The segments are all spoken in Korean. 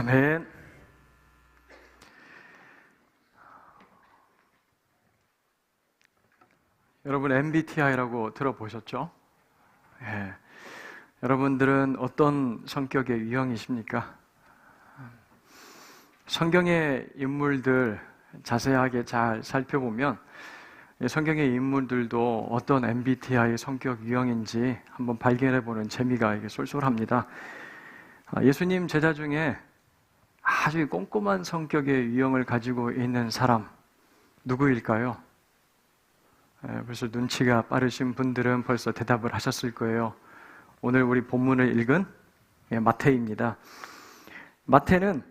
아멘. 여러분 MBTI라고 들어보셨죠? 예. 여러분들은 어떤 성격의 유형이십니까? 성경의 인물들 자세하게 잘 살펴보면 성경의 인물들도 어떤 MBTI 성격 유형인지 한번 발견해보는 재미가 이게 쏠쏠합니다. 예수님 제자 중에 아주 꼼꼼한 성격의 유형을 가지고 있는 사람 누구일까요? 벌써 눈치가 빠르신 분들은 벌써 대답을 하셨을 거예요. 오늘 우리 본문을 읽은 마태입니다. 마태는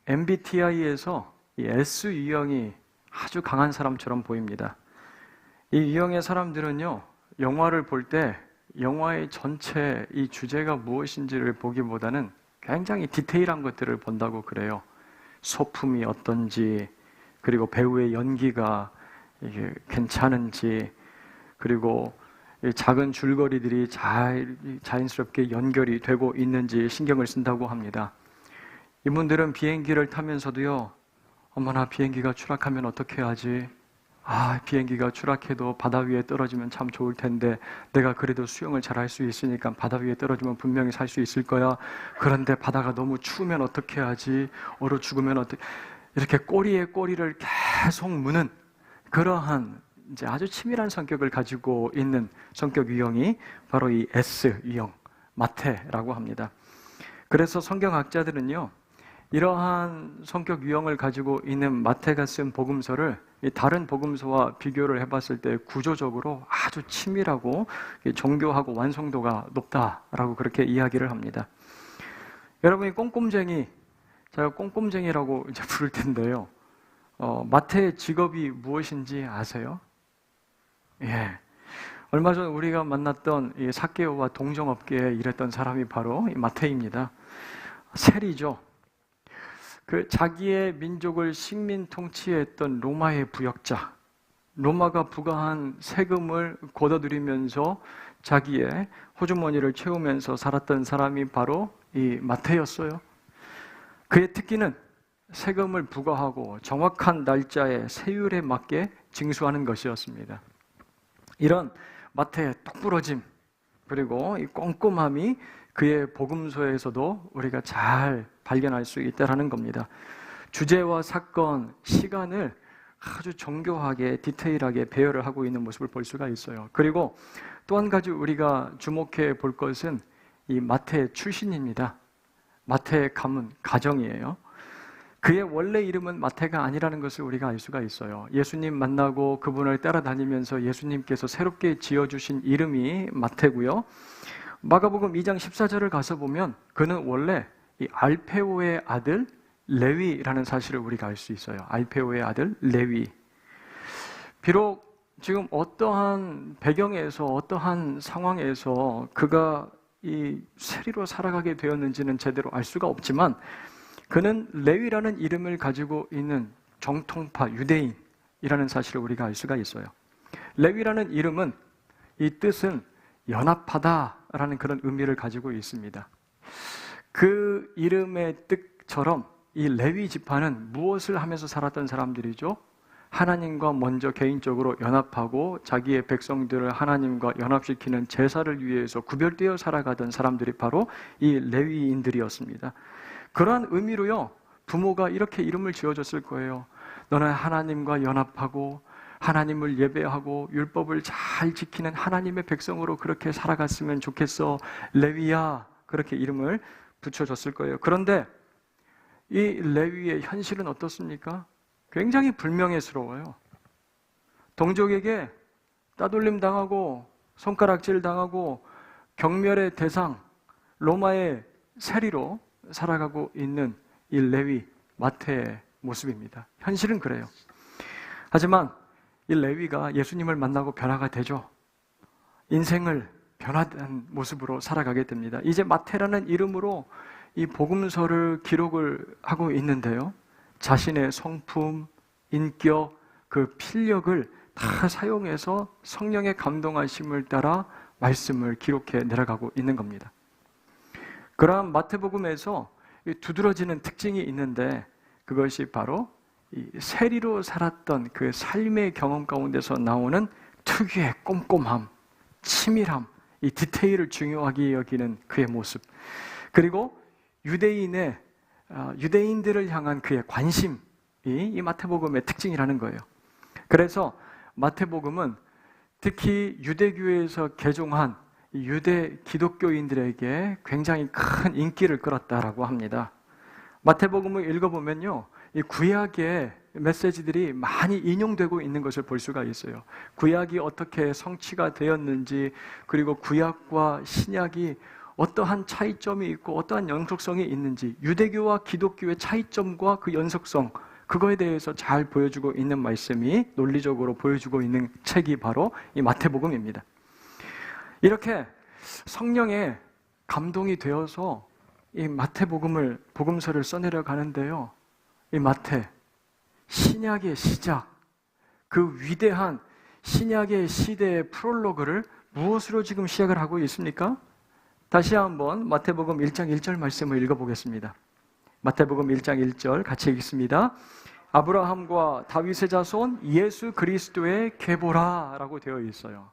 MBTI에서 이 S 유형이 아주 강한 사람처럼 보입니다. 이 유형의 사람들은요, 영화를 볼 때 영화의 전체 이 주제가 무엇인지를 보기보다는 굉장히 디테일한 것들을 본다고 그래요. 소품이 어떤지, 그리고 배우의 연기가 이게 괜찮은지, 그리고 작은 줄거리들이 자연스럽게 연결이 되고 있는지 신경을 쓴다고 합니다. 이분들은 비행기를 타면서도요, 어머나 비행기가 추락하면 어떻게 하지? 비행기가 추락해도 바다 위에 떨어지면 참 좋을 텐데 내가 그래도 수영을 잘할 수 있으니까 바다 위에 떨어지면 분명히 살 수 있을 거야. 그런데 바다가 너무 추우면 어떻게 하지? 얼어 죽으면 어떻게? 이렇게 꼬리에 꼬리를 계속 무는 그러한 이제 아주 치밀한 성격을 가지고 있는 성격 유형이 바로 이 S 유형, 마태라고 합니다. 그래서 성경학자들은요, 이러한 성격 유형을 가지고 있는 마태가 쓴 복음서를 다른 복음서와 비교를 해봤을 때 구조적으로 아주 치밀하고 정교하고 완성도가 높다라고 그렇게 이야기를 합니다. 여러분이 꼼꼼쟁이, 제가 꼼꼼쟁이라고 이제 부를 텐데요. 마태의 직업이 무엇인지 아세요? 예. 얼마 전 우리가 만났던 이 삭개오와 동종업계에 일했던 사람이 바로 이 마태입니다. 세리죠. 그 자기의 민족을 식민 통치했던 로마의 부역자, 로마가 부과한 세금을 걷어들이면서 자기의 호주머니를 채우면서 살았던 사람이 바로 이 마태였어요. 그의 특기는 세금을 부과하고 정확한 날짜에 세율에 맞게 징수하는 것이었습니다. 이런 마태의 똑부러짐, 그리고 이 꼼꼼함이 그의 복음서에서도 우리가 잘 발견할 수 있다는 겁니다. 주제와 사건, 시간을 아주 정교하게 디테일하게 배열을 하고 있는 모습을 볼 수가 있어요. 그리고 또 한 가지 우리가 주목해 볼 것은 이 마태의 출신입니다. 마태의 가문, 가정이에요. 그의 원래 이름은 마태가 아니라는 것을 우리가 알 수가 있어요. 예수님 만나고 그분을 따라다니면서 예수님께서 새롭게 지어주신 이름이 마태고요. 마가복음 2장 14절을 가서 보면 그는 원래 이 알페오의 아들 레위라는 사실을 우리가 알 수 있어요. 알페오의 아들 레위. 비록 지금 어떠한 배경에서 어떠한 상황에서 그가 이 세리로 살아가게 되었는지는 제대로 알 수가 없지만 그는 레위라는 이름을 가지고 있는 정통파 유대인이라는 사실을 우리가 알 수가 있어요. 레위라는 이름은 이 뜻은 연합하다라는 그런 의미를 가지고 있습니다. 그 이름의 뜻처럼 이 레위 지파는 무엇을 하면서 살았던 사람들이죠? 하나님과 먼저 개인적으로 연합하고 자기의 백성들을 하나님과 연합시키는 제사를 위해서 구별되어 살아가던 사람들이 바로 이 레위인들이었습니다. 그러한 의미로요, 부모가 이렇게 이름을 지어줬을 거예요. 너는 하나님과 연합하고 하나님을 예배하고 율법을 잘 지키는 하나님의 백성으로 그렇게 살아갔으면 좋겠어. 레위야. 그렇게 이름을 붙여줬을 거예요. 그런데 이 레위의 현실은 어떻습니까? 굉장히 불명예스러워요. 동족에게 따돌림 당하고 손가락질 당하고 경멸의 대상, 로마의 세리로 살아가고 있는 이 레위, 마태의 모습입니다. 현실은 그래요. 하지만 이 레위가 예수님을 만나고 변화가 되죠. 인생을 변화된 모습으로 살아가게 됩니다. 이제 마태라는 이름으로 이 복음서를 기록을 하고 있는데요. 자신의 성품, 인격, 그 필력을 다 사용해서 성령의 감동하심을 따라 말씀을 기록해 내려가고 있는 겁니다. 그러한 마태복음에서 두드러지는 특징이 있는데 그것이 바로 이 세리로 살았던 그 삶의 경험 가운데서 나오는 특유의 꼼꼼함, 치밀함, 이 디테일을 중요하게 여기는 그의 모습, 그리고 유대인들을 향한 그의 관심이 이 마태복음의 특징이라는 거예요. 그래서 마태복음은 특히 유대교회에서 개종한 유대 기독교인들에게 굉장히 큰 인기를 끌었다라고 합니다. 마태복음을 읽어보면요, 이 구약의 메시지들이 많이 인용되고 있는 것을 볼 수가 있어요. 구약이 어떻게 성취가 되었는지, 그리고 구약과 신약이 어떠한 차이점이 있고 어떠한 연속성이 있는지, 유대교와 기독교의 차이점과 그 연속성, 그거에 대해서 잘 보여주고 있는 말씀이 논리적으로 보여주고 있는 책이 바로 이 마태복음입니다. 이렇게 성령의 감동이 되어서 이 복음서를 써내려 가는데요, 이 마태, 신약의 시작, 그 위대한 신약의 시대의 프롤로그를 무엇으로 지금 시작을 하고 있습니까? 다시 한번 마태복음 1장 1절 말씀을 읽어보겠습니다. 마태복음 1장 1절 같이 읽습니다. 아브라함과 다윗의 자손 예수 그리스도의 계보라 라고 되어 있어요.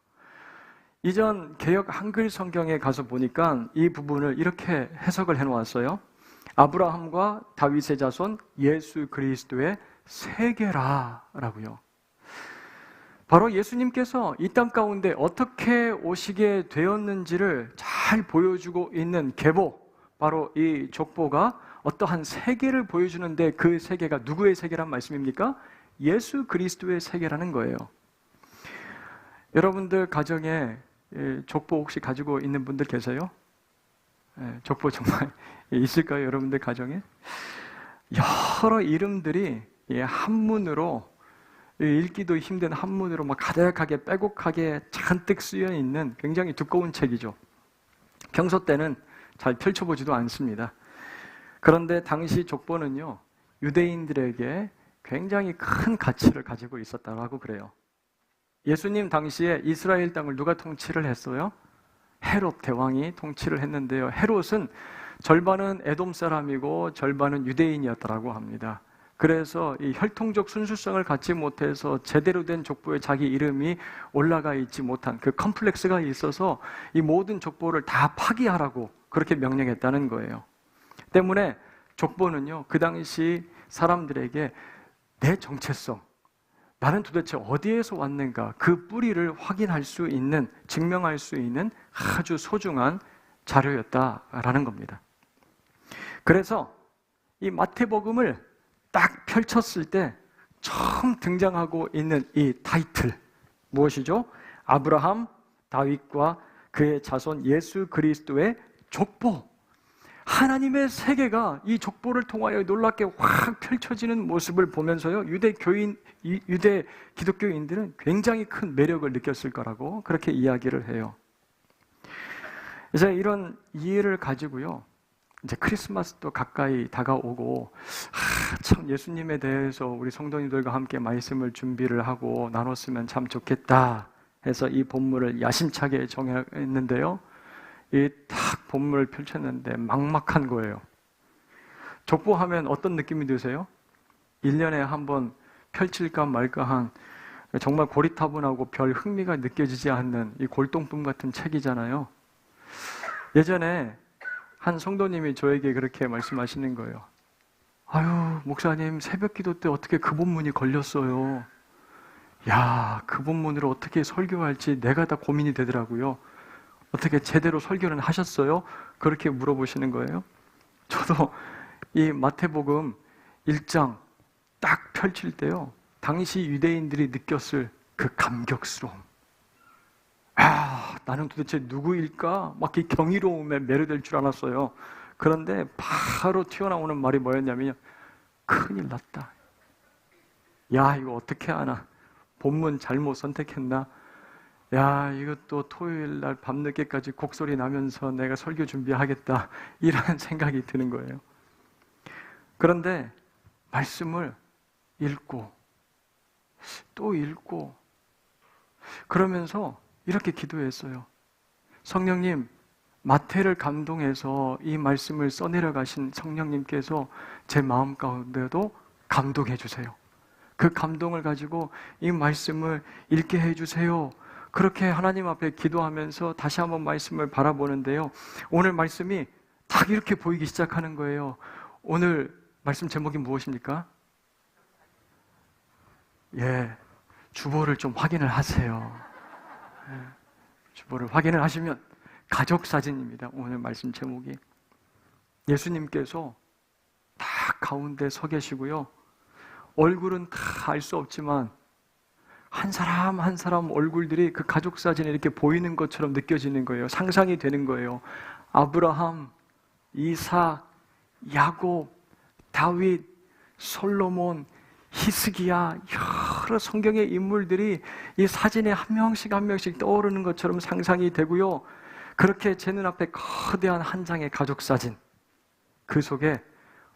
이전 개역 한글 성경에 가서 보니까 이 부분을 이렇게 해석을 해놓았어요. 아브라함과 다윗의 자손 예수 그리스도의 세계라 라고요. 바로 예수님께서 이 땅 가운데 어떻게 오시게 되었는지를 잘 보여주고 있는 계보, 바로 이 족보가 어떠한 세계를 보여주는데, 그 세계가 누구의 세계란 말씀입니까? 예수 그리스도의 세계라는 거예요. 여러분들 가정에 족보 혹시 가지고 있는 분들 계세요? 족보 정말 있을까요? 여러분들 가정에? 여러 이름들이 한문으로, 읽기도 힘든 한문으로 막 가득하게 빼곡하게 잔뜩 쓰여 있는 굉장히 두꺼운 책이죠. 평소 때는 잘 펼쳐보지도 않습니다. 그런데 당시 족보는요, 유대인들에게 굉장히 큰 가치를 가지고 있었다고 그래요. 예수님 당시에 이스라엘 땅을 누가 통치를 했어요? 헤롯 대왕이 통치를 했는데요, 헤롯은 절반은 에돔 사람이고 절반은 유대인이었다고 합니다. 그래서 이 혈통적 순수성을 갖지 못해서 제대로 된 족보에 자기 이름이 올라가 있지 못한 그 컴플렉스가 있어서 이 모든 족보를 다 파기하라고 그렇게 명령했다는 거예요. 때문에 족보는요, 그 당시 사람들에게 내 정체성, 나는 도대체 어디에서 왔는가, 그 뿌리를 확인할 수 있는, 증명할 수 있는 아주 소중한 자료였다라는 겁니다. 그래서 이 마태복음을 딱 펼쳤을 때 처음 등장하고 있는 이 타이틀, 무엇이죠? 아브라함, 다윗과 그의 자손 예수 그리스도의 족보. 하나님의 세계가 이 족보를 통하여 놀랍게 확 펼쳐지는 모습을 보면서요, 유대 기독교인들은 굉장히 큰 매력을 느꼈을 거라고 그렇게 이야기를 해요. 이제 이런 이해를 가지고요, 이제 크리스마스도 가까이 다가오고, 참 예수님에 대해서 우리 성도님들과 함께 말씀을 준비를 하고 나눴으면 참 좋겠다 해서 이 본문을 야심차게 정했는데요, 이 딱 본문을 펼쳤는데 막막한 거예요. 족보하면 어떤 느낌이 드세요? 1년에 한번 펼칠까 말까 한, 정말 고리타분하고 별 흥미가 느껴지지 않는 이 골동품 같은 책이잖아요. 예전에 한 성도님이 저에게 그렇게 말씀하시는 거예요. 아유, 목사님, 새벽 기도 때 어떻게 그 본문이 걸렸어요? 야, 그 본문으로 어떻게 설교할지 내가 다 고민이 되더라고요. 어떻게 제대로 설교는 하셨어요? 그렇게 물어보시는 거예요. 저도 이 마태복음 1장 딱 펼칠 때요, 당시 유대인들이 느꼈을 그 감격스러움. 나는 도대체 누구일까? 막 이 경이로움에 매료될 줄 알았어요. 그런데 바로 튀어나오는 말이 뭐였냐면요, 큰일 났다. 야, 이거 어떻게 하나? 본문 잘못 선택했나? 야, 이것도 토요일 날 밤늦게까지 곡소리 나면서 내가 설교 준비하겠다, 이런 생각이 드는 거예요. 그런데 말씀을 읽고 또 읽고 그러면서 이렇게 기도했어요. 성령님, 마태를 감동해서 이 말씀을 써내려 가신 성령님께서 제 마음 가운데도 감동해 주세요. 그 감동을 가지고 이 말씀을 읽게 해 주세요. 그렇게 하나님 앞에 기도하면서 다시 한번 말씀을 바라보는데요. 오늘 말씀이 딱 이렇게 보이기 시작하는 거예요. 오늘 말씀 제목이 무엇입니까? 주보를 좀 확인을 하세요. 주보를 확인을 하시면 가족 사진입니다. 오늘 말씀 제목이. 예수님께서 딱 가운데 서 계시고요. 얼굴은 다 알 수 없지만 한 사람 한 사람 얼굴들이 그 가족 사진에 이렇게 보이는 것처럼 느껴지는 거예요. 상상이 되는 거예요. 아브라함, 이삭, 야곱, 다윗, 솔로몬, 히스기야, 여러 성경의 인물들이 이 사진에 한 명씩 한 명씩 떠오르는 것처럼 상상이 되고요. 그렇게 제 눈앞에 거대한 한 장의 가족 사진, 그 속에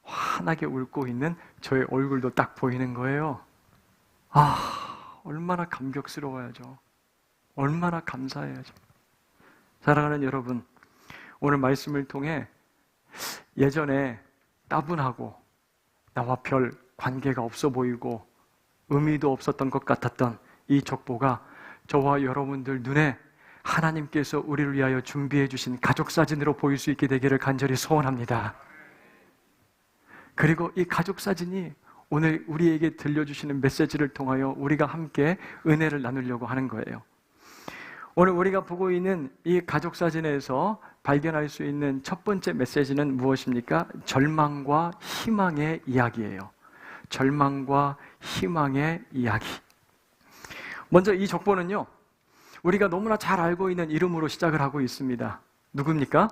환하게 웃고 있는 저의 얼굴도 딱 보이는 거예요. 얼마나 감격스러워야죠. 얼마나 감사해야죠. 사랑하는 여러분, 오늘 말씀을 통해 예전에 따분하고 나와 별 관계가 없어 보이고 의미도 없었던 것 같았던 이 족보가 저와 여러분들 눈에 하나님께서 우리를 위하여 준비해 주신 가족 사진으로 보일 수 있게 되기를 간절히 소원합니다. 그리고 이 가족 사진이 오늘 우리에게 들려주시는 메시지를 통하여 우리가 함께 은혜를 나누려고 하는 거예요. 오늘 우리가 보고 있는 이 가족 사진에서 발견할 수 있는 첫 번째 메시지는 무엇입니까? 절망과 희망의 이야기예요. 절망과 희망의 이야기. 먼저 이 족보는요, 우리가 너무나 잘 알고 있는 이름으로 시작을 하고 있습니다. 누굽니까?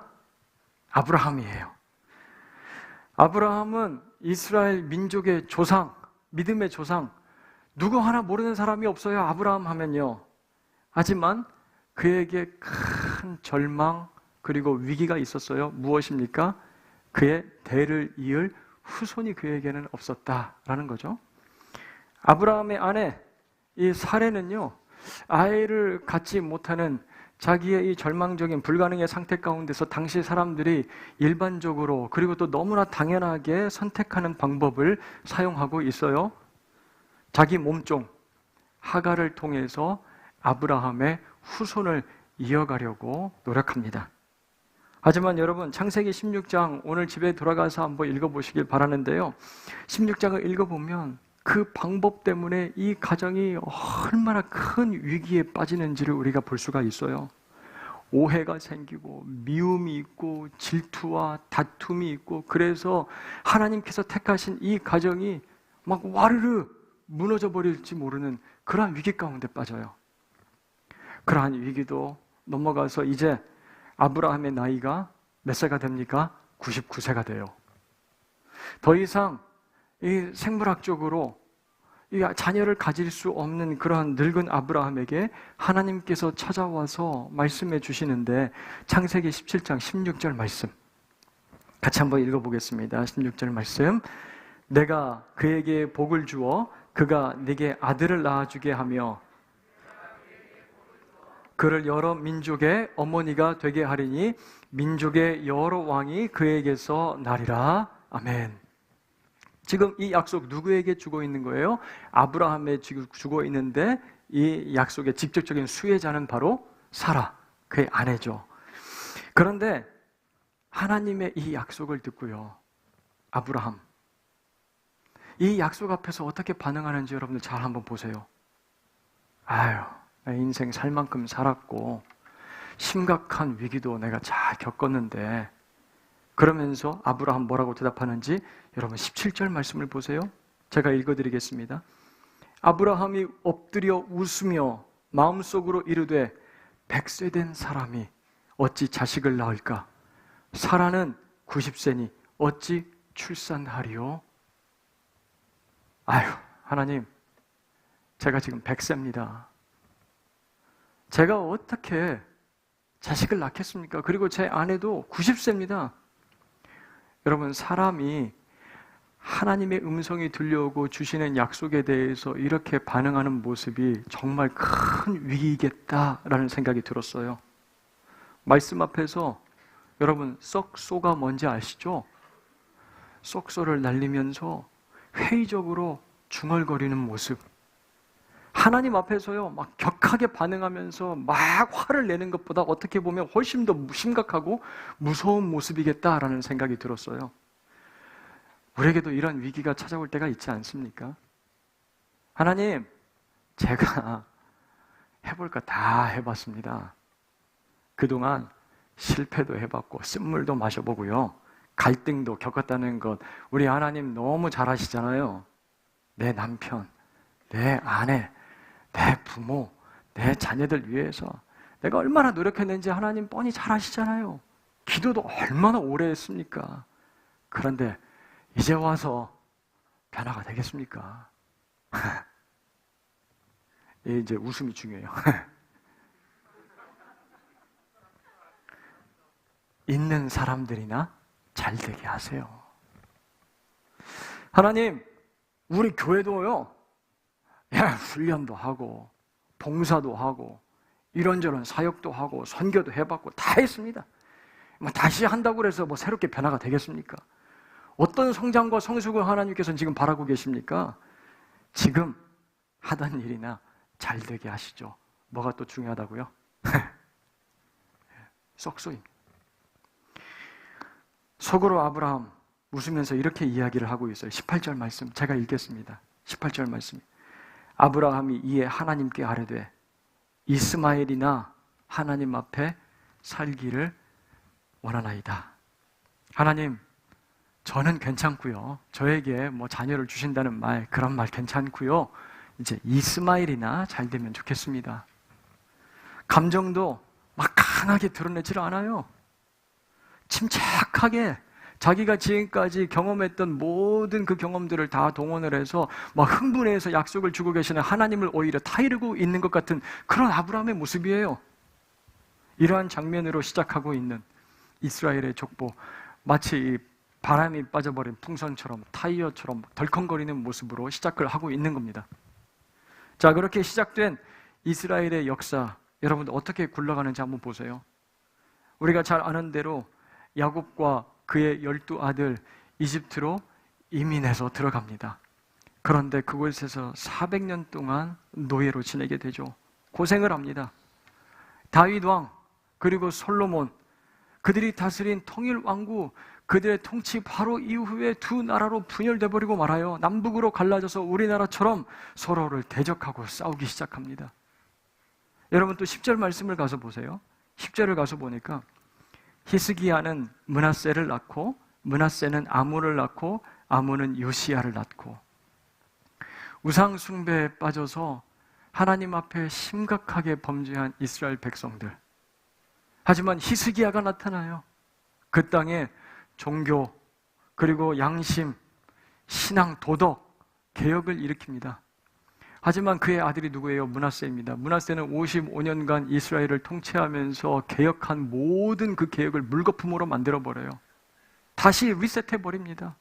아브라함이에요. 아브라함은 이스라엘 민족의 조상, 믿음의 조상, 누구 하나 모르는 사람이 없어요. 아브라함 하면요. 하지만 그에게 큰 절망 그리고 위기가 있었어요. 무엇입니까? 그의 대를 이을 후손이 그에게는 없었다라는 거죠. 아브라함의 아내 이 사레는요, 아이를 갖지 못하는 자기의 이 절망적인 불가능의 상태 가운데서 당시 사람들이 일반적으로 그리고 또 너무나 당연하게 선택하는 방법을 사용하고 있어요. 자기 몸종 하갈을 통해서 아브라함의 후손을 이어가려고 노력합니다. 하지만 여러분, 창세기 16장 오늘 집에 돌아가서 한번 읽어보시길 바라는데요, 16장을 읽어보면 그 방법 때문에 이 가정이 얼마나 큰 위기에 빠지는지를 우리가 볼 수가 있어요. 오해가 생기고 미움이 있고 질투와 다툼이 있고, 그래서 하나님께서 택하신 이 가정이 막 와르르 무너져 버릴지 모르는 그러한 위기 가운데 빠져요. 그러한 위기도 넘어가서 이제 아브라함의 나이가 몇 세가 됩니까? 99세가 돼요. 더 이상 이 생물학적으로 이 자녀를 가질 수 없는 그러한 늙은 아브라함에게 하나님께서 찾아와서 말씀해 주시는데, 창세기 17장 16절 말씀 같이 한번 읽어보겠습니다. 16절 말씀. 내가 그에게 복을 주어 그가 네게 아들을 낳아주게 하며 그를 여러 민족의 어머니가 되게 하리니 민족의 여러 왕이 그에게서 나리라. 아멘. 지금 이 약속 누구에게 주고 있는 거예요? 아브라함에 주고 있는데 이 약속의 직접적인 수혜자는 바로 사라, 그의 아내죠. 그런데 하나님의 이 약속을 듣고요, 아브라함 이 약속 앞에서 어떻게 반응하는지 여러분들 잘 한번 보세요. 내 인생 살 만큼 살았고 심각한 위기도 내가 잘 겪었는데, 그러면서 아브라함 뭐라고 대답하는지 여러분 17절 말씀을 보세요. 제가 읽어드리겠습니다. 아브라함이 엎드려 웃으며 마음속으로 이르되 100세 된 사람이 어찌 자식을 낳을까? 사라는 90세니 어찌 출산하리요? 하나님, 제가 지금 100세입니다. 제가 어떻게 자식을 낳겠습니까? 그리고 제 아내도 90세입니다. 여러분, 사람이 하나님의 음성이 들려오고 주시는 약속에 대해서 이렇게 반응하는 모습이 정말 큰 위기겠다라는 생각이 들었어요. 말씀 앞에서 여러분, 썩소가 뭔지 아시죠? 썩소를 날리면서 회의적으로 중얼거리는 모습. 하나님 앞에서요, 막 격하게 반응하면서 막 화를 내는 것보다 어떻게 보면 훨씬 더 심각하고 무서운 모습이겠다라는 생각이 들었어요. 우리에게도 이런 위기가 찾아올 때가 있지 않습니까? 하나님, 제가 해볼 거 다 해봤습니다. 그동안 실패도 해봤고 쓴물도 마셔보고요, 갈등도 겪었다는 것, 우리 하나님 너무 잘하시잖아요. 내 남편, 내 아내, 내 부모, 내 자녀들 위해서 내가 얼마나 노력했는지 하나님 뻔히 잘 아시잖아요. 기도도 얼마나 오래 했습니까? 그런데 이제 와서 변화가 되겠습니까? 이제 웃음이 중요해요. 있는 사람들이나 잘 되게 하세요. 하나님, 우리 교회도요, 훈련도 하고 봉사도 하고 이런저런 사역도 하고 선교도 해봤고 다 했습니다. 다시 한다고 해서 새롭게 변화가 되겠습니까? 어떤 성장과 성숙을 하나님께서는 지금 바라고 계십니까? 지금 하던 일이나 잘 되게 하시죠. 뭐가 또 중요하다고요? 썩소입니다. 속으로 아브라함 웃으면서 이렇게 이야기를 하고 있어요. 18절 말씀 제가 읽겠습니다. 18절 말씀. 아브라함이 이에 하나님께 아뢰되 이스마엘이나 하나님 앞에 살기를 원하나이다. 하나님, 저는 괜찮고요. 저에게 자녀를 주신다는 말, 그런 말 괜찮고요. 이제 이스마엘이나 잘 되면 좋겠습니다. 감정도 막 강하게 드러내질 않아요. 침착하게 자기가 지금까지 경험했던 모든 그 경험들을 다 동원을 해서 막 흥분해서 약속을 주고 계시는 하나님을 오히려 타이르고 있는 것 같은 그런 아브라함의 모습이에요. 이러한 장면으로 시작하고 있는 이스라엘의 족보, 마치 바람이 빠져버린 풍선처럼 타이어처럼 덜컹거리는 모습으로 시작을 하고 있는 겁니다. 자, 그렇게 시작된 이스라엘의 역사, 여러분들 어떻게 굴러가는지 한번 보세요. 우리가 잘 아는 대로 야곱과 그의 12아들 이집트로 이민해서 들어갑니다. 그런데 그곳에서 400년 동안 노예로 지내게 되죠. 고생을 합니다. 다윗 왕, 그리고 솔로몬, 그들이 다스린 통일왕국, 그들의 통치 바로 이후에 두 나라로 분열돼 버리고 말아요. 남북으로 갈라져서 우리나라처럼 서로를 대적하고 싸우기 시작합니다. 여러분 또 10절 말씀을 가서 보세요. 10절을 가서 보니까 히스기야는 므낫세를 낳고 므낫세는 아몬을 낳고 아몬은 요시야를 낳고, 우상 숭배에 빠져서 하나님 앞에 심각하게 범죄한 이스라엘 백성들. 하지만 히스기야가 나타나요. 그 땅에 종교, 그리고 양심, 신앙, 도덕, 개혁을 일으킵니다. 하지만 그의 아들이 누구예요? 므낫세입니다. 므낫세는 55년간 이스라엘을 통치하면서 개혁한 모든 그 개혁을 물거품으로 만들어버려요. 다시 리셋해버립니다.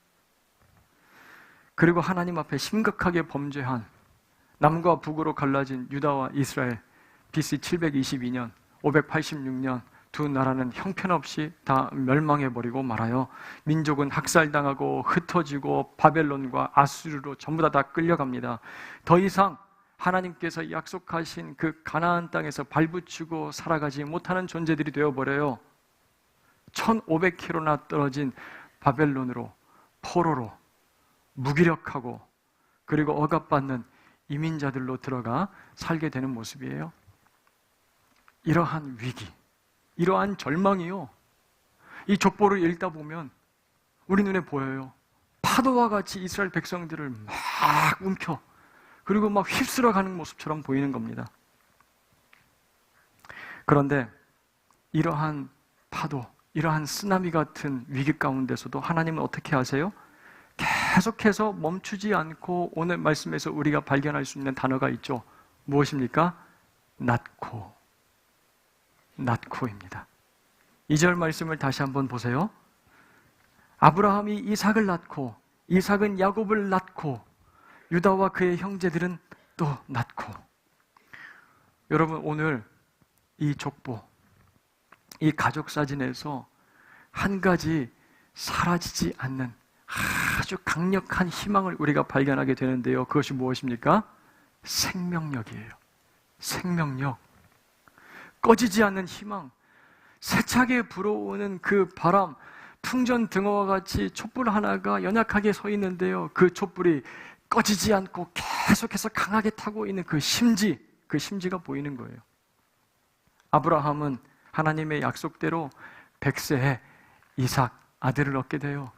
그리고 하나님 앞에 심각하게 범죄한, 남과 북으로 갈라진 유다와 이스라엘, BC 722년, 586년 두 나라는 형편없이 다 멸망해버리고 말아요. 민족은 학살당하고 흩어지고 바벨론과 아수르로 전부 다 끌려갑니다. 더 이상 하나님께서 약속하신 그 가나안 땅에서 발붙이고 살아가지 못하는 존재들이 되어버려요. 1500km나 떨어진 바벨론으로, 포로로, 무기력하고 그리고 억압받는 이민자들로 들어가 살게 되는 모습이에요. 이러한 위기, 이러한 절망이요, 이 족보를 읽다 보면 우리 눈에 보여요. 파도와 같이 이스라엘 백성들을 막 움켜 그리고 막 휩쓸어 가는 모습처럼 보이는 겁니다. 그런데 이러한 파도, 이러한 쓰나미 같은 위기 가운데서도 하나님은 어떻게 하세요? 계속해서 멈추지 않고 오늘 말씀에서 우리가 발견할 수 있는 단어가 있죠. 무엇입니까? 낳고입니다. 2절 말씀을 다시 한번 보세요. 아브라함이 이삭을 낳고 이삭은 야곱을 낳고 유다와 그의 형제들은 또 낳고. 여러분 오늘 이 족보, 이 가족 사진에서 한 가지 사라지지 않는 아주 강력한 희망을 우리가 발견하게 되는데요. 그것이 무엇입니까? 생명력이에요. 생명력. 꺼지지 않는 희망. 세차게 불어오는 그 바람, 풍전 등어와 같이 촛불 하나가 연약하게 서 있는데요. 그 촛불이 꺼지지 않고 계속해서 강하게 타고 있는 그 심지가 보이는 거예요. 아브라함은 하나님의 약속대로 100세에 이삭 아들을 얻게 돼요.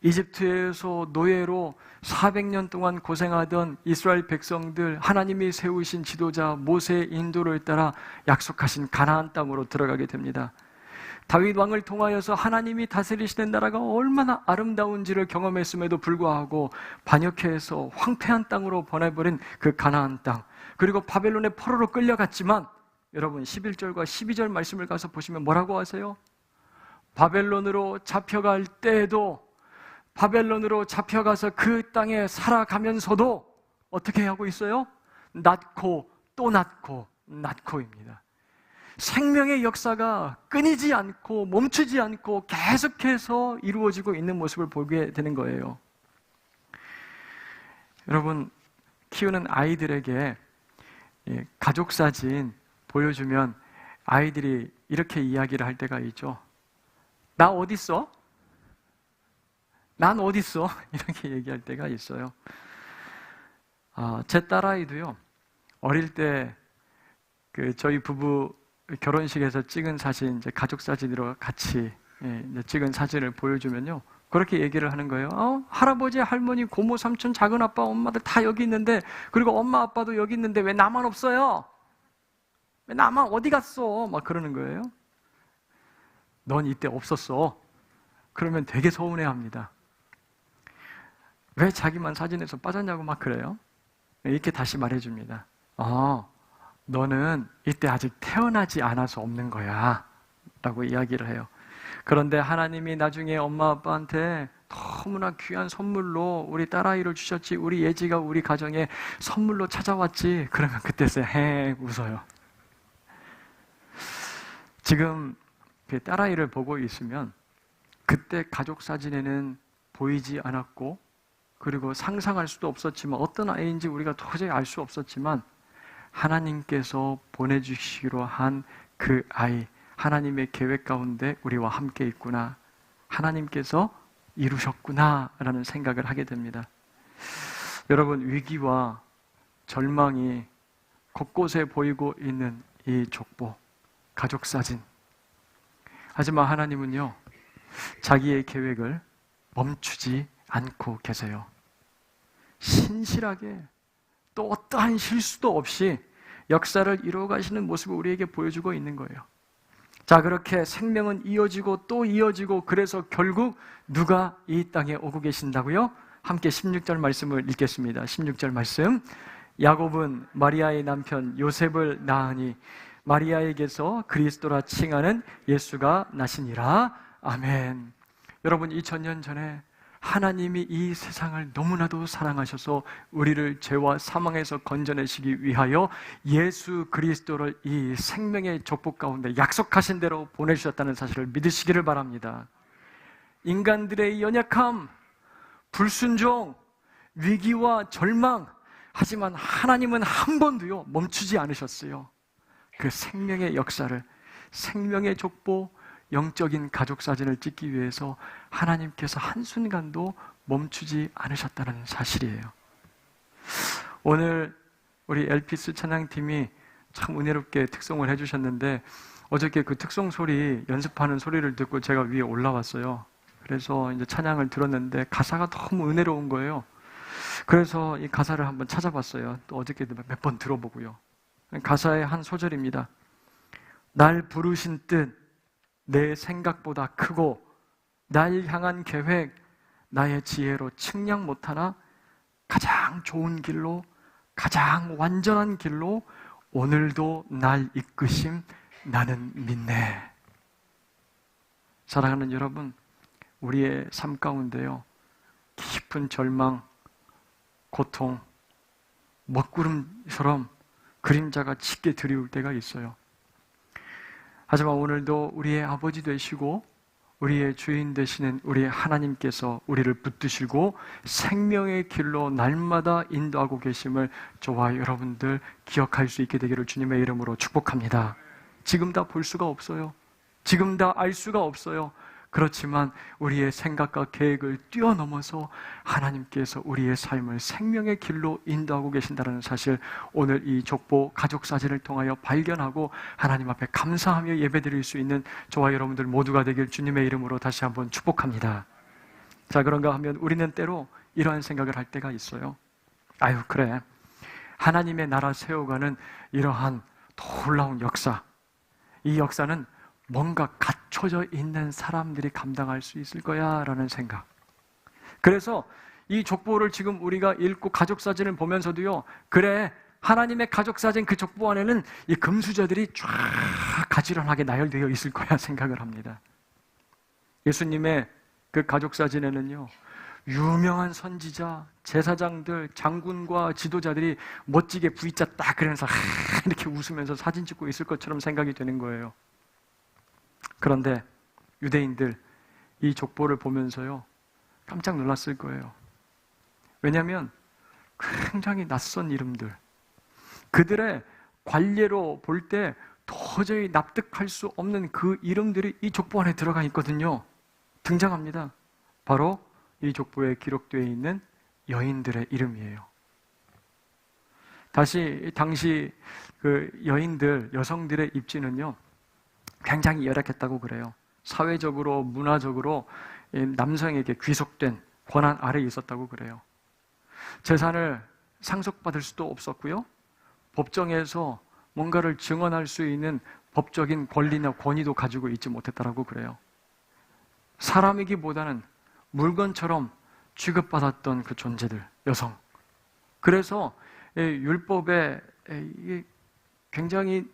이집트에서 노예로 400년 동안 고생하던 이스라엘 백성들, 하나님이 세우신 지도자 모세의 인도를 따라 약속하신 가나안 땅으로 들어가게 됩니다. 다윗 왕을 통하여서 하나님이 다스리시는 나라가 얼마나 아름다운지를 경험했음에도 불구하고 반역해서 황폐한 땅으로 보내버린 그 가나안 땅, 그리고 바벨론의 포로로 끌려갔지만, 여러분 11절과 12절 말씀을 가서 보시면 뭐라고 하세요? 바벨론으로 잡혀갈 때에도, 바벨론으로 잡혀가서 그 땅에 살아가면서도 어떻게 하고 있어요? 낳고 또 낳고 낳고입니다. 생명의 역사가 끊이지 않고 멈추지 않고 계속해서 이루어지고 있는 모습을 보게 되는 거예요. 여러분, 키우는 아이들에게 가족 사진 보여주면 아이들이 이렇게 이야기를 할 때가 있죠. 나 어딨어? 난 어딨어? 이렇게 얘기할 때가 있어요. 제 딸아이도요, 어릴 때 저희 부부 결혼식에서 찍은 사진, 이제 가족 사진으로 같이 이제 찍은 사진을 보여주면요, 그렇게 얘기를 하는 거예요. 할아버지, 할머니, 고모, 삼촌, 작은 아빠, 엄마들 다 여기 있는데, 그리고 엄마, 아빠도 여기 있는데 왜 나만 없어요? 왜 나만 어디 갔어? 막 그러는 거예요. 넌 이때 없었어. 그러면 되게 서운해합니다. 왜 자기만 사진에서 빠졌냐고 막 그래요. 이렇게 다시 말해줍니다. 너는 이때 아직 태어나지 않아서 없는 거야 라고 이야기를 해요. 그런데 하나님이 나중에 엄마 아빠한테 너무나 귀한 선물로 우리 딸아이를 주셨지, 우리 예지가 우리 가정에 선물로 찾아왔지, 그러면 그때서 헤 웃어요. 지금 그 딸아이를 보고 있으면 그때 가족 사진에는 보이지 않았고, 그리고 상상할 수도 없었지만, 어떤 아이인지 우리가 도저히 알 수 없었지만, 하나님께서 보내주시기로 한 그 아이, 하나님의 계획 가운데 우리와 함께 있구나, 하나님께서 이루셨구나 라는 생각을 하게 됩니다. 여러분, 위기와 절망이 곳곳에 보이고 있는 이 족보, 가족사진. 하지만 하나님은요, 자기의 계획을 멈추지 않고 계세요. 신실하게 또 어떠한 실수도 없이 역사를 이루어 가시는 모습을 우리에게 보여주고 있는 거예요. 자, 그렇게 생명은 이어지고 또 이어지고, 그래서 결국 누가 이 땅에 오고 계신다고요? 함께 16절 말씀을 읽겠습니다. 16절 말씀. 야곱은 마리아의 남편 요셉을 낳으니 마리아에게서 그리스도라 칭하는 예수가 나시니라. 아멘. 여러분, 2000년 전에 하나님이 이 세상을 너무나도 사랑하셔서 우리를 죄와 사망에서 건져내시기 위하여 예수 그리스도를 이 생명의 족보 가운데 약속하신 대로 보내주셨다는 사실을 믿으시기를 바랍니다. 인간들의 연약함, 불순종, 위기와 절망, 하지만 하나님은 한 번도요 멈추지 않으셨어요. 그 생명의 역사를, 생명의 족보, 영적인 가족 사진을 찍기 위해서 하나님께서 한순간도 멈추지 않으셨다는 사실이에요. 오늘 우리 엘피스 찬양팀이 참 은혜롭게 특송을 해주셨는데, 어저께 그 특송 소리, 연습하는 소리를 듣고 제가 위에 올라왔어요. 그래서 이제 찬양을 들었는데 가사가 너무 은혜로운 거예요. 그래서 이 가사를 한번 찾아봤어요. 또 어저께도 몇 번 들어보고요. 가사의 한 소절입니다. 날 부르신 뜻 내 생각보다 크고, 날 향한 계획 나의 지혜로 측량 못하나, 가장 좋은 길로, 가장 완전한 길로 오늘도 날 이끄심 나는 믿네. 사랑하는 여러분, 우리의 삶 가운데요, 깊은 절망, 고통, 먹구름처럼 그림자가 짙게 드리울 때가 있어요. 하지만 오늘도 우리의 아버지 되시고 우리의 주인 되시는 우리 하나님께서 우리를 붙드시고 생명의 길로 날마다 인도하고 계심을 저와 여러분들 기억할 수 있게 되기를 주님의 이름으로 축복합니다. 지금 다 볼 수가 없어요. 지금 다 알 수가 없어요. 그렇지만 우리의 생각과 계획을 뛰어넘어서 하나님께서 우리의 삶을 생명의 길로 인도하고 계신다는 사실, 오늘 이 족보 가족 사진을 통하여 발견하고 하나님 앞에 감사하며 예배드릴 수 있는 저와 여러분들 모두가 되길 주님의 이름으로 다시 한번 축복합니다. 자, 그런가 하면 우리는 때로 이러한 생각을 할 때가 있어요. 아유, 그래, 하나님의 나라 세워가는 이러한 놀라운 역사, 이 역사는 뭔가 갖춰져 있는 사람들이 감당할 수 있을 거야 라는 생각. 그래서 이 족보를 지금 우리가 읽고 가족 사진을 보면서도요, 그래, 하나님의 가족 사진 그 족보 안에는 이 금수저들이 쫙 가지런하게 나열되어 있을 거야 생각을 합니다. 예수님의 그 가족 사진에는요, 유명한 선지자, 제사장들, 장군과 지도자들이 멋지게 V자 딱 그리면서 이렇게 웃으면서 사진 찍고 있을 것처럼 생각이 되는 거예요. 그런데 유대인들 이 족보를 보면서요, 깜짝 놀랐을 거예요. 왜냐하면 굉장히 낯선 이름들, 그들의 관례로 볼 때 도저히 납득할 수 없는 그 이름들이 이 족보 안에 들어가 있거든요. 등장합니다. 바로 이 족보에 기록되어 있는 여인들의 이름이에요. 당시 그 여인들, 여성들의 입지는요, 굉장히 열악했다고 그래요. 사회적으로, 문화적으로 남성에게 귀속된 권한 아래에 있었다고 그래요. 재산을 상속받을 수도 없었고요, 법정에서 뭔가를 증언할 수 있는 법적인 권리나 권위도 가지고 있지 못했다고 그래요. 사람이기보다는 물건처럼 취급받았던 그 존재들, 여성. 그래서 율법에 굉장히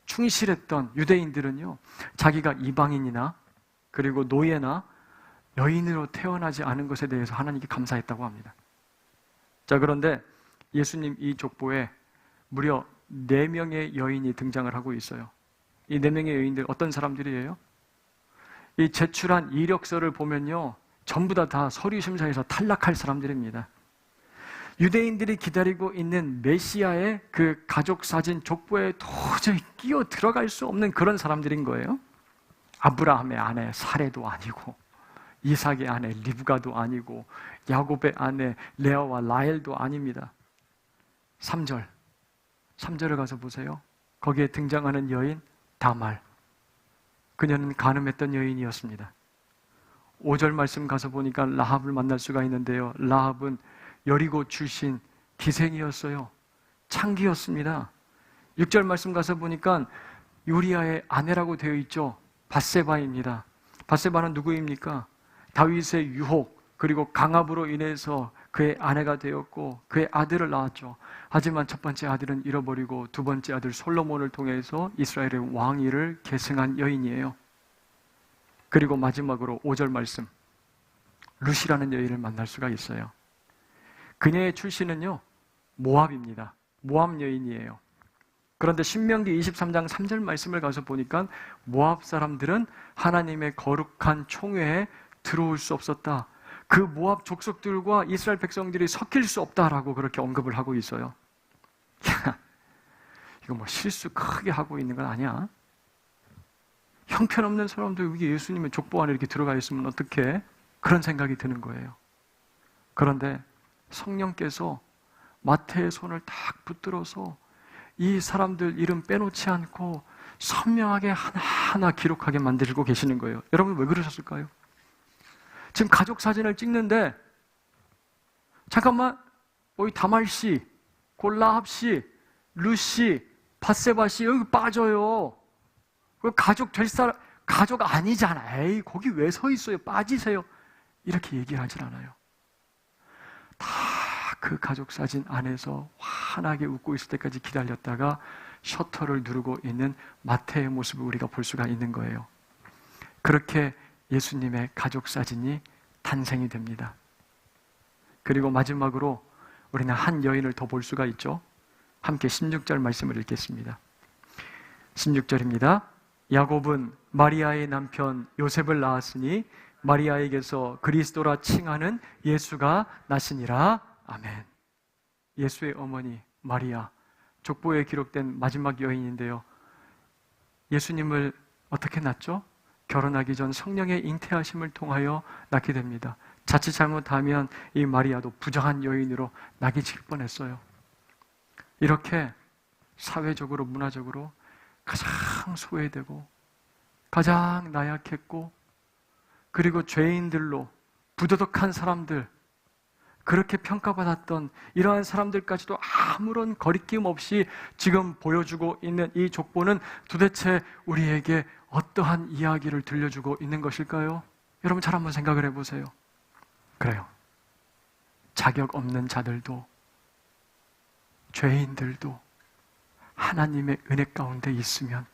충실했던 유대인들은요, 자기가 이방인이나 그리고 노예나 여인으로 태어나지 않은 것에 대해서 하나님께 감사했다고 합니다. 자, 그런데 예수님 이 족보에 무려 4명의 여인이 등장을 하고 있어요. 이 4명의 여인들 어떤 사람들이에요? 이 제출한 이력서를 보면요, 전부 다 서류 심사에서 탈락할 사람들입니다. 유대인들이 기다리고 있는 메시아의 그 가족 사진 족보에 도저히 끼어 들어갈 수 없는 그런 사람들인 거예요. 아브라함의 아내 사레도 아니고, 이삭의 아내 리브가도 아니고, 야곱의 아내 레아와 라헬도 아닙니다. 3절을 가서 보세요. 거기에 등장하는 여인 다말, 그녀는 간음했던 여인이었습니다. 5절 말씀 가서 보니까 라합을 만날 수가 있는데요, 라합은 여리고 출신 기생이었어요. 창기였습니다. 6절 말씀 가서 보니까 요리아의 아내라고 되어 있죠. 밧세바입니다. 밧세바는 누구입니까? 다윗의 유혹 그리고 강압으로 인해서 그의 아내가 되었고 그의 아들을 낳았죠. 하지만 첫 번째 아들은 잃어버리고 두 번째 아들 솔로몬을 통해서 이스라엘의 왕위를 계승한 여인이에요. 그리고 마지막으로 5절 말씀, 룻이라는 여인을 만날 수가 있어요. 그녀의 출신은요, 모압입니다. 모압 여인이에요. 그런데 신명기 23장 3절 말씀을 가서 보니까 모압 사람들은 하나님의 거룩한 총회에 들어올 수 없었다. 그 모압 족속들과 이스라엘 백성들이 섞일 수 없다라고 그렇게 언급을 하고 있어요. 야, 이거 뭐 실수 크게 하고 있는 건 아니야? 형편없는 사람도 여기 예수님의 족보 안에 이렇게 들어가 있으면 어떡해? 그런 생각이 드는 거예요. 그런데 성령께서 마태의 손을 딱 붙들어서 이 사람들 이름 빼놓지 않고 선명하게 하나하나 기록하게 만들고 계시는 거예요. 여러분 왜 그러셨을까요? 지금 가족 사진을 찍는데 잠깐만, 이 다말 씨, 골라합 씨, 룻 씨, 밧세바 씨 여기 빠져요. 그 가족 될 사람, 가족 아니잖아. 에이, 거기 왜 서 있어요? 빠지세요. 이렇게 얘기를 하진 않아요. 다 그 가족 사진 안에서 환하게 웃고 있을 때까지 기다렸다가 셔터를 누르고 있는 마태의 모습을 우리가 볼 수가 있는 거예요. 그렇게 예수님의 가족 사진이 탄생이 됩니다. 그리고 마지막으로 우리는 한 여인을 더 볼 수가 있죠. 함께 16절 말씀을 읽겠습니다. 16절입니다. 야곱은 마리아의 남편 요셉을 낳았으니 마리아에게서 그리스도라 칭하는 예수가 나시니라. 아멘. 예수의 어머니 마리아, 족보에 기록된 마지막 여인인데요. 예수님을 어떻게 낳죠? 결혼하기 전 성령의 잉태하심을 통하여 낳게 됩니다. 자칫 잘못하면 이 마리아도 부정한 여인으로 낙이 질 뻔했어요. 이렇게 사회적으로, 문화적으로 가장 소외되고 가장 나약했고, 그리고 죄인들로, 부도덕한 사람들, 그렇게 평가받았던 이러한 사람들까지도 아무런 거리낌 없이 지금 보여주고 있는 이 족보는 도대체 우리에게 어떠한 이야기를 들려주고 있는 것일까요? 여러분 잘 한번 생각을 해보세요. 그래요. 자격 없는 자들도, 죄인들도 하나님의 은혜 가운데 있으면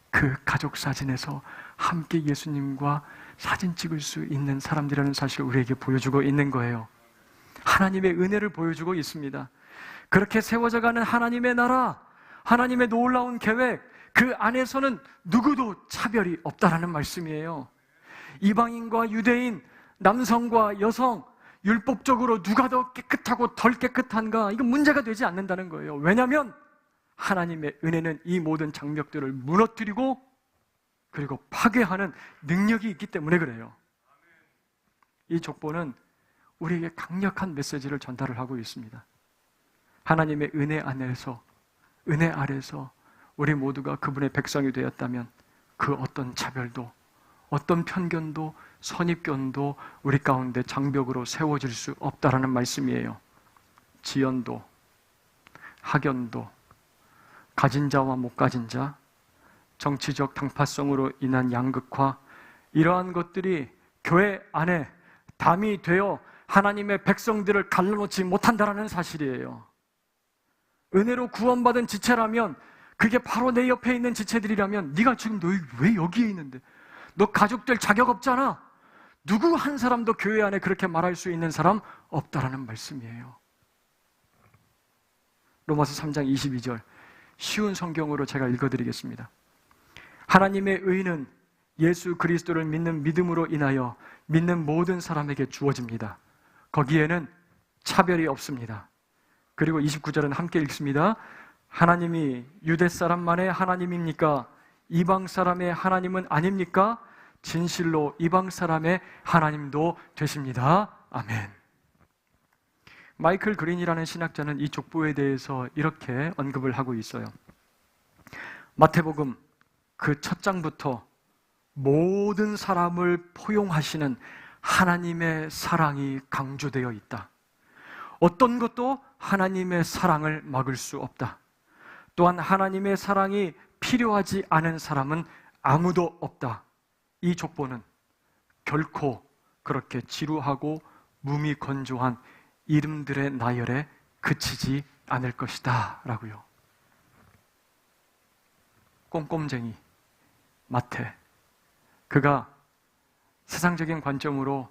그 가족 사진에서 함께 예수님과 사진 찍을 수 있는 사람들이라는 사실을 우리에게 보여주고 있는 거예요. 하나님의 은혜를 보여주고 있습니다. 그렇게 세워져가는 하나님의 나라, 하나님의 놀라운 계획, 그 안에서는 누구도 차별이 없다라는 말씀이에요. 이방인과 유대인, 남성과 여성, 율법적으로 누가 더 깨끗하고 덜 깨끗한가, 이건 문제가 되지 않는다는 거예요. 왜냐하면 하나님의 은혜는 이 모든 장벽들을 무너뜨리고 그리고 파괴하는 능력이 있기 때문에 그래요. 이 족보는 우리에게 강력한 메시지를 전달을 하고 있습니다. 하나님의 은혜 안에서, 은혜 아래서 우리 모두가 그분의 백성이 되었다면 그 어떤 차별도, 어떤 편견도, 선입견도 우리 가운데 장벽으로 세워질 수 없다라는 말씀이에요. 지연도, 학연도, 가진 자와 못 가진 자, 정치적 당파성으로 인한 양극화, 이러한 것들이 교회 안에 담이 되어 하나님의 백성들을 갈라놓지 못한다는 사실이에요. 은혜로 구원받은 지체라면, 그게 바로 내 옆에 있는 지체들이라면, 네가 지금 너 왜 여기에 있는데? 너 가족될 자격 없잖아. 누구 한 사람도 교회 안에 그렇게 말할 수 있는 사람 없다라는 말씀이에요. 로마서 3장 22절, 쉬운 성경으로 제가 읽어드리겠습니다. 하나님의 의는 예수 그리스도를 믿는 믿음으로 인하여 믿는 모든 사람에게 주어집니다. 거기에는 차별이 없습니다. 그리고 29절은 함께 읽습니다. 하나님이 유대 사람만의 하나님입니까? 이방 사람의 하나님은 아닙니까? 진실로 이방 사람의 하나님도 되십니다. 아멘. 마이클 그린이라는 신학자는 이 족보에 대해서 이렇게 언급을 하고 있어요. 마태복음 그 첫 장부터 모든 사람을 포용하시는 하나님의 사랑이 강조되어 있다. 어떤 것도 하나님의 사랑을 막을 수 없다. 또한 하나님의 사랑이 필요하지 않은 사람은 아무도 없다. 이 족보는 결코 그렇게 지루하고 몸이 건조한 이름들의 나열에 그치지 않을 것이다 라고요. 꼼꼼쟁이 마태, 그가 세상적인 관점으로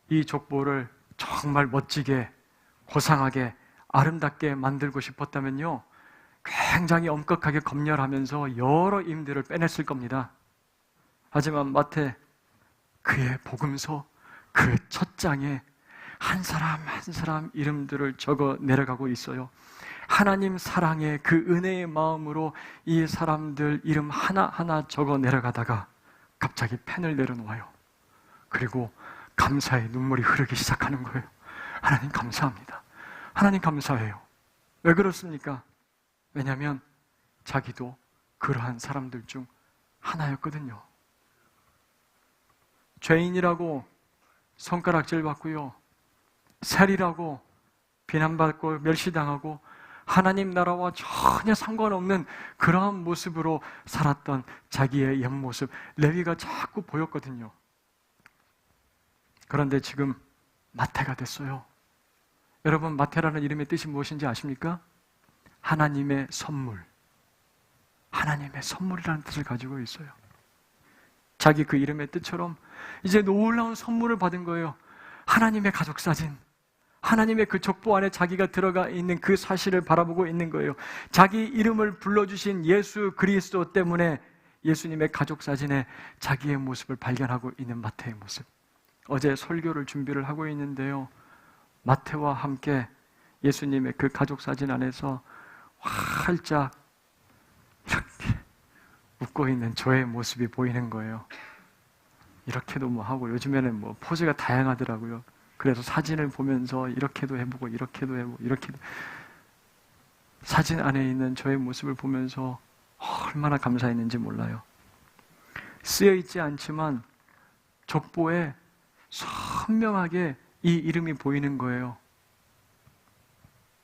이 족보를 정말 멋지게, 고상하게, 아름답게 만들고 싶었다면요, 굉장히 엄격하게 검열하면서 여러 임들을 빼냈을 겁니다. 하지만 마태, 그의 복음서 그 첫 장에 한 사람 한 사람 이름들을 적어 내려가고 있어요. 하나님 사랑의 그 은혜의 마음으로 이 사람들 이름 하나하나 적어 내려가다가 갑자기 펜을 내려놓아요. 그리고 감사의 눈물이 흐르기 시작하는 거예요. 하나님 감사합니다. 하나님 감사해요. 왜 그렇습니까? 왜냐하면 자기도 그러한 사람들 중 하나였거든요. 죄인이라고 손가락질 받고요, 세리라고 비난받고 멸시당하고 하나님 나라와 전혀 상관없는 그러한 모습으로 살았던 자기의 옆모습 레위가 자꾸 보였거든요. 그런데 지금 마태가 됐어요. 여러분, 마태라는 이름의 뜻이 무엇인지 아십니까? 하나님의 선물, 하나님의 선물이라는 뜻을 가지고 있어요. 자기 그 이름의 뜻처럼 이제 놀라운 선물을 받은 거예요. 하나님의 가족 사진, 하나님의 그 족보 안에 자기가 들어가 있는 그 사실을 바라보고 있는 거예요. 자기 이름을 불러주신 예수 그리스도 때문에 예수님의 가족 사진에 자기의 모습을 발견하고 있는 마태의 모습. 어제 설교를 준비를 하고 있는데요, 마태와 함께 예수님의 그 가족 사진 안에서 활짝 이렇게 웃고 있는 저의 모습이 보이는 거예요. 이렇게도 뭐 하고, 요즘에는 뭐 포즈가 다양하더라고요. 그래서 사진을 보면서 이렇게도 해보고 이렇게도 해보고 이렇게도, 사진 안에 있는 저의 모습을 보면서 얼마나 감사했는지 몰라요. 쓰여있지 않지만 족보에 선명하게 이 이름이 보이는 거예요.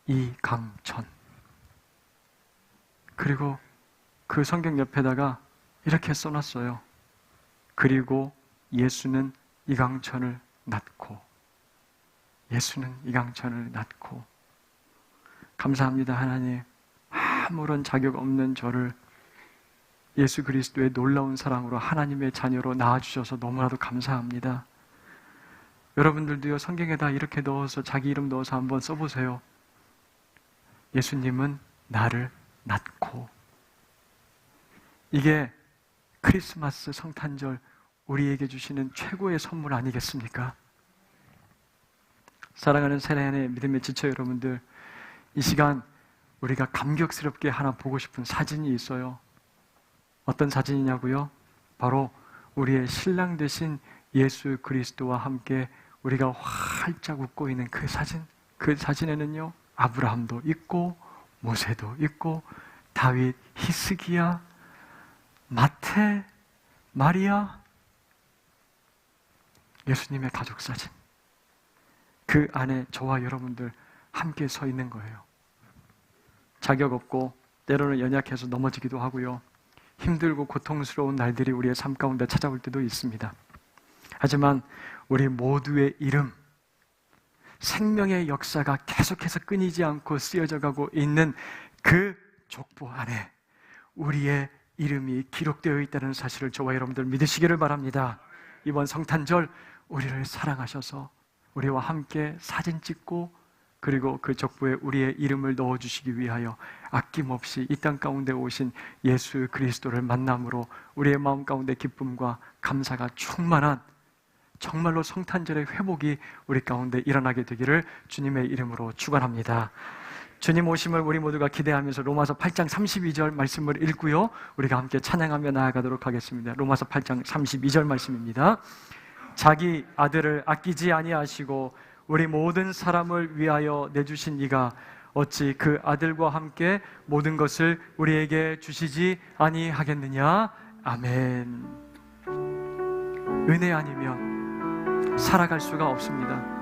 이강천. 그리고 그 성경 옆에다가 이렇게 써놨어요. 그리고 예수는 이강천을 낳고, 예수는 이강천을 낳고. 감사합니다, 하나님. 아무런 자격 없는 저를 예수 그리스도의 놀라운 사랑으로 하나님의 자녀로 낳아주셔서 너무나도 감사합니다. 여러분들도요, 성경에다 이렇게 넣어서, 자기 이름 넣어서 한번 써보세요. 예수님은 나를 낳고. 이게 크리스마스 성탄절 우리에게 주시는 최고의 선물 아니겠습니까? 사랑하는 세례안의 믿음의 지체 여러분들, 이 시간 우리가 감격스럽게 하나 보고 싶은 사진이 있어요. 어떤 사진이냐고요? 바로 우리의 신랑 되신 예수 그리스도와 함께 우리가 활짝 웃고 있는 그 사진. 그 사진에는요, 아브라함도 있고 모세도 있고 다윗, 히스기야, 마태, 마리아, 예수님의 가족 사진. 그 안에 저와 여러분들 함께 서 있는 거예요. 자격 없고 때로는 연약해서 넘어지기도 하고요, 힘들고 고통스러운 날들이 우리의 삶 가운데 찾아올 때도 있습니다. 하지만 우리 모두의 이름, 생명의 역사가 계속해서 끊이지 않고 쓰여져 가고 있는 그 족보 안에 우리의 이름이 기록되어 있다는 사실을 저와 여러분들 믿으시기를 바랍니다. 이번 성탄절 우리를 사랑하셔서 우리와 함께 사진 찍고, 그리고 그 족보에 우리의 이름을 넣어주시기 위하여 아낌없이 이 땅 가운데 오신 예수 그리스도를 만남으로 우리의 마음 가운데 기쁨과 감사가 충만한 정말로 성탄절의 회복이 우리 가운데 일어나게 되기를 주님의 이름으로 축원합니다. 주님 오심을 우리 모두가 기대하면서 로마서 8장 32절 말씀을 읽고요, 우리가 함께 찬양하며 나아가도록 하겠습니다. 로마서 8장 32절 말씀입니다. 자기 아들을 아끼지 아니하시고 우리 모든 사람을 위하여 내주신 이가 어찌 그 아들과 함께 모든 것을 우리에게 주시지 아니하겠느냐. 아멘. 은혜 아니면 살아갈 수가 없습니다.